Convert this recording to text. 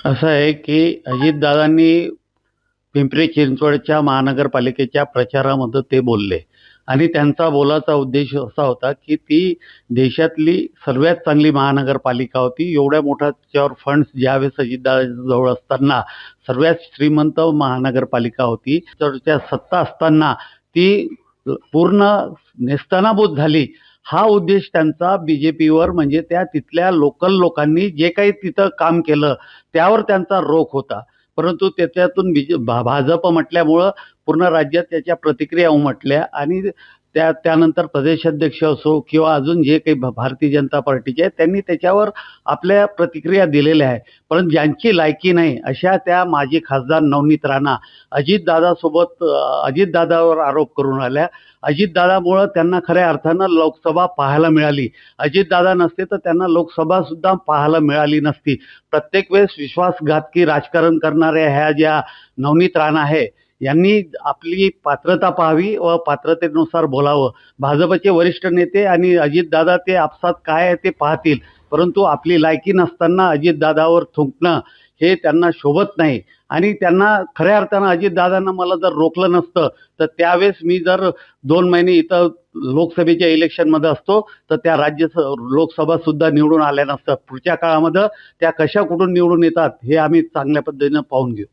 असं आहे की अजितदादांनी पिंपरी चिंचवडच्या महानगरपालिकेच्या प्रचारामध्ये ते बोलले आणि त्यांचा बोलाचा उद्देश असा होता की ती देशातली सर्वात चांगली महानगरपालिका होती. एवढ्या मोठ्या त्याच्यावर फंड्स ज्यावेळेस अजितदादांजवळ असताना सर्वात श्रीमंत महानगरपालिका होती. त्याच्या सत्ता असताना ती पूर्ण नेस्तनाबूत झाली. हा उद्देश त्यांचा बीजेपीवर म्हणजे त्या तिथल्या लोकल लोकांनी जे काही तिथं काम केलं त्यावर त्यांचा रोख होता. परंतु त्याच्यातून भाजप म्हटल्यामुळं पूर्ण राज्यात त्याच्या प्रतिक्रिया उमटल्या आणि त्यानंतर प्रदेशाध्यक्ष असो किंवा अजून जे काही भारतीय जनता पार्टीचे आहेत त्यांनी त्याच्यावर आपल्या प्रतिक्रिया दिलेल्या आहे. परंतु ज्यांची लायकी नाही अशा त्या माजी खासदार नवनीत राणा अजितदादावर आरोप करून आल्या. अजितदादामुळं त्यांना खऱ्या अर्थानं लोकसभा पाहायला मिळाली. अजितदादा नसते तर त्यांना लोकसभा सुद्धा पाहायला मिळाली नसती. प्रत्येक वेळेस विश्वासघातकी राजकारण करणाऱ्या ह्या ज्या नवनीत राणा आहे यांनी आपली पात्रता पाहावी व पात्रतेनुसार बोलावं. भाजपचे वरिष्ठ नेते आणि अजितदादा ते आपसात काय आहे ते पाहतील, परंतु आपली लायकी नसताना अजितदादावर थुंकणं हे त्यांना शोभत नाही. आणि त्यांना खऱ्या अर्थानं अजितदादांना मला जर रोखलं नसतं तर त्यावेळेस मी जर 2 महिने इथं लोकसभेच्या इलेक्शनमध्ये असतो तर त्या लोकसभा सुद्धा निवडून आल्या नसत्या. पुढच्या काळामध्ये त्या कशा कुठून निवडून येतात हे आम्ही चांगल्या पद्धतीनं पाहून घेऊ.